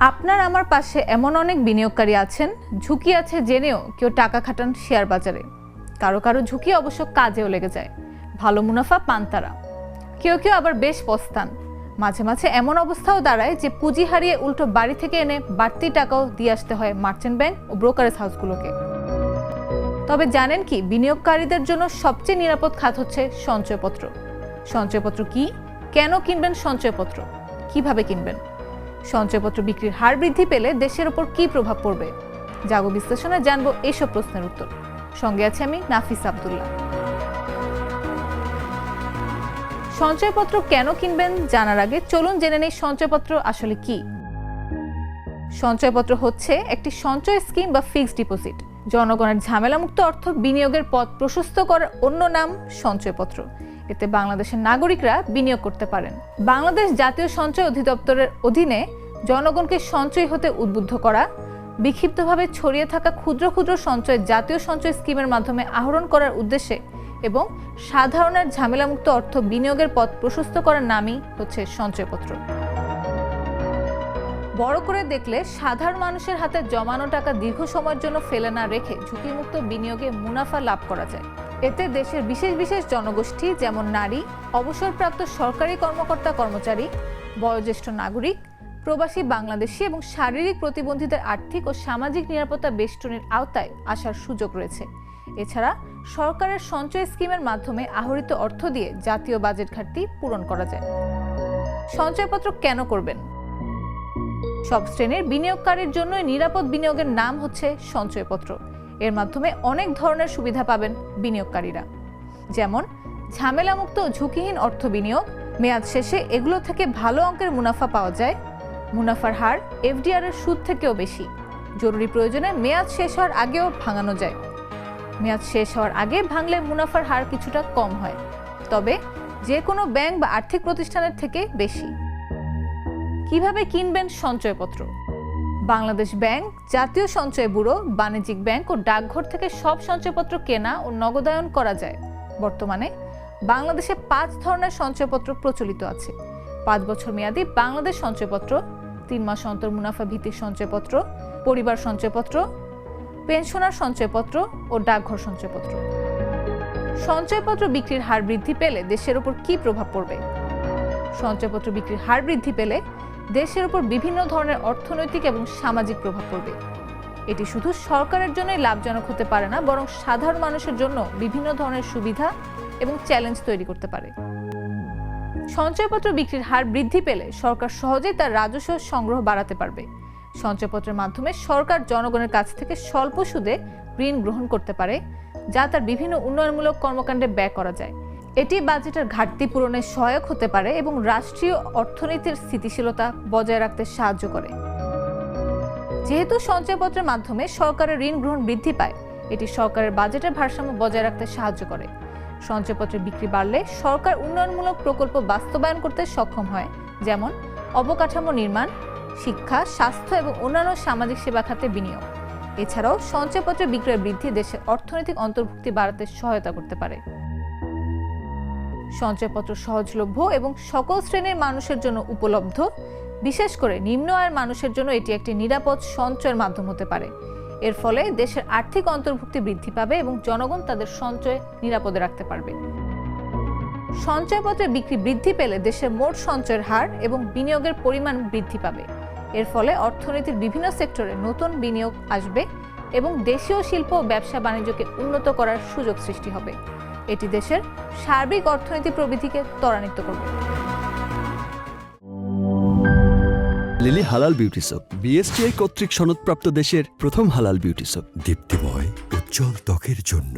আপনার আমার পাশে এমন অনেক বিনিয়োগকারী আছেন, ঝুঁকি আছে জেনেও কেউ টাকা খাটান শেয়ার বাজারে। কারো কারো ঝুঁকি অবশ্য কাজেও লেগে যায়, ভালো মুনাফা পান তারা। কেউ কেউ আবার বেশ পস্তান। মাঝে মাঝে এমন অবস্থাও দাঁড়ায় যে পুঁজি হারিয়ে উল্টো বাড়ি থেকে এনে বাড়তি টাকাও দিয়ে আসতে হয় মার্চেন্ট ব্যাংক ও ব্রোকারেজ হাউসগুলোকে। তবে জানেন কি, বিনিয়োগকারীদের জন্য সবচেয়ে নিরাপদ খাত হচ্ছে সঞ্চয়পত্র। সঞ্চয়পত্র কি, কেন কিনবেন সঞ্চয়পত্র, কিভাবে কিনবেন? সঞ্চয়পত্র বিক্রির হার বৃদ্ধি পেলে দেশের উপর কি প্রভাব পড়বে? জাগো বিশ্লেষণে জানবো এইসব প্রশ্নের উত্তর। সঙ্গে আছে আমি নাফিস আব্দুল্লাহ। সঞ্চয়পত্র কেন কিনবেন জানার আগে চলুন জেনে নেই সঞ্চয়পত্র আসলে কি। সঞ্চয়পত্র হচ্ছে একটি সঞ্চয় স্কিম বা ফিক্সড ডিপোজিট। জনগণের ঝামেলামুক্ত অর্থ বিনিয়োগের পথ প্রশস্ত করার অন্য নাম সঞ্চয়পত্র। এতে বাংলাদেশের নাগরিকরা বিনিয়োগ করতে পারেন। বাংলাদেশ জাতীয় সঞ্চয় অধিদপ্তরের অধীনে জনগণকে সঞ্চয়ী হতে উদ্বুদ্ধ করা, বিক্ষিপ্তভাবে ছড়িয়ে থাকা ক্ষুদ্র ক্ষুদ্র সঞ্চয় জাতীয় সঞ্চয় স্কিমের মাধ্যমে আহরণ করার উদ্দেশ্যে এবং সাধারণের ঝামেলামুক্ত অর্থ বিনিয়োগের পথ প্রশস্ত করার নামই হচ্ছে সঞ্চয়পত্র। বড় করে দেখলে সাধারণ মানুষের হাতে জমানো টাকা দীর্ঘ সময়ের জন্য ফেলে না রেখে ঝুঁকিমুক্ত বিনিয়োগে মুনাফা লাভ করা যায়। এতে দেশের বিশেষ বিশেষ জনগোষ্ঠী যেমন নারী, অবসরপ্রাপ্ত সরকারি কর্মকর্তা কর্মচারী, বয়োজ্যেষ্ঠ নাগরিক, প্রবাসী বাংলাদেশি এবং শারীরিক প্রতিবন্ধীদের আর্থিক ও সামাজিক নিরাপত্তা বেষ্টনীর আওতায় আসার সুযোগ রয়েছে। এছাড়া সরকারের সঞ্চয় স্কিমের মাধ্যমে আহরিত অর্থ দিয়ে জাতীয় বাজেট ঘাটতি পূরণ করা যায়। সঞ্চয়পত্র কেন করবেন? সব শ্রেণীর বিনিয়োগকারীর জন্য নিরাপদ বিনিয়োগের নাম হচ্ছে সঞ্চয়পত্র। এর মাধ্যমে অনেক ধরনের সুবিধা পাবেন বিনিয়োগকারীরা, যেমন ঝামেলামুক্ত ঝুঁকিহীন অর্থ বিনিয়োগ। মেয়াদ শেষে এগুলো থেকে ভালো অঙ্কের মুনাফা পাওয়া যায়। মুনাফার হার এফডিআর এর সুদ থেকেও বেশি। জরুরি প্রয়োজনে মেয়াদ শেষ হওয়ার আগেও ভাঙানো যায়। মেয়াদ শেষ হওয়ার আগে ভাঙলে মুনাফার হার কিছুটা কম হয়, তবে যে কোনো ব্যাংক বা আর্থিক প্রতিষ্ঠানের থেকে বেশি। কিভাবে কিনবেন সঞ্চয়পত্র? বাংলাদেশ ব্যাংক, জাতীয় সঞ্চয় ব্যুরো, বাণিজ্যিক ব্যাংক ও ডাকঘর থেকে সব সঞ্চয়পত্র কেনা ও নগদায়ন করা যায়। বর্তমানে বাংলাদেশে 5 ধরনের সঞ্চয়পত্র প্রচলিত আছে। 5 বছর মেয়াদী বাংলাদেশ সঞ্চয়পত্র, 3 মাস অন্তর মুনাফা ভিত্তিক সঞ্চয়পত্র, পরিবার সঞ্চয়পত্র, পেনশনার সঞ্চয়পত্র ও ডাকঘর সঞ্চয়পত্র। সঞ্চয়পত্র বিক্রির হার বৃদ্ধি পেলে দেশের উপর কি প্রভাব পড়বে? সঞ্চয়পত্র বিক্রির হার বৃদ্ধি পেলে দেশের উপর বিভিন্ন ধরনের অর্থনৈতিক এবং সামাজিক প্রভাব পড়বে। এটি শুধু সরকারের জন্যই লাভজনক হতে পারে না, বরং সাধারণ মানুষের জন্য বিভিন্ন ধরনের সুবিধা এবং চ্যালেঞ্জ তৈরি করতে পারে। সঞ্চয়পত্র বিক্রির হার বৃদ্ধি পেলে সরকার সহজেই তার রাজস্ব সংগ্রহ বাড়াতে পারবে। সঞ্চয়পত্রের মাধ্যমে সরকার জনগণের কাছ থেকে স্বল্প সুদে ঋণ গ্রহণ করতে পারে, যা তার বিভিন্ন উন্নয়নমূলক কর্মকাণ্ডে ব্যয় করা যায়। এটি বাজেটের ঘাটতি পূরণে সহায়ক হতে পারে এবং রাষ্ট্রীয় অর্থনীতির স্থিতিশীলতা বজায় রাখতে সাহায্য করে। যেহেতু সঞ্চয়পত্রের মাধ্যমে সরকারের ঋণ গ্রহণ বৃদ্ধি পায়, এটি সরকারের বাজেটের ভারসাম্য বজায় রাখতে সাহায্য করে। সঞ্চয়পত্রের বিক্রি বাড়লে সরকার উন্নয়নমূলক প্রকল্প বাস্তবায়ন করতে সক্ষম হয়, যেমন অবকাঠামো নির্মাণ, শিক্ষা, স্বাস্থ্য এবং অন্যান্য সামাজিক সেবা খাতে বিনিয়োগ। এছাড়াও সঞ্চয়পত্রের বিক্রয় বৃদ্ধি দেশের অর্থনৈতিক অন্তর্ভুক্তি বাড়াতে সহায়তা করতে পারে। সঞ্চয়পত্র সহজলভ্য এবং সকল শ্রেণীর মানুষের জন্য উপলব্ধ। বিশেষ করে নিম্ন আয়ের মানুষের জন্য এটি একটি নিরাপদ সঞ্চয়ের মাধ্যম হতে পারে। এর ফলে দেশের আর্থিক অন্তর্ভুক্তি বৃদ্ধি পাবে এবং জনগণ তাদের সঞ্চয় নিরাপদে রাখতে পারবে। সঞ্চয়পত্রের বিক্রি বৃদ্ধি পেলে দেশের মোট সঞ্চয়ের হার এবং বিনিয়োগের পরিমাণ বৃদ্ধি পাবে। এর ফলে অর্থনীতির বিভিন্ন সেক্টরে নতুন বিনিয়োগ আসবে এবং দেশীয় শিল্প ও ব্যবসা বাণিজ্যকে উন্নত করার সুযোগ সৃষ্টি হবে। এটি দেশের সার্বিক অর্থনীতি প্রবৃদ্ধিকে ত্বরান্বিত করবে। লিলি হালাল বিউটি সোপ, বিএসটিআই কর্তৃক সনদপ্রাপ্ত দেশের প্রথম হালাল বিউটি সোপ, দীপ্তিময় উজ্জ্বল ত্বকের জন্য।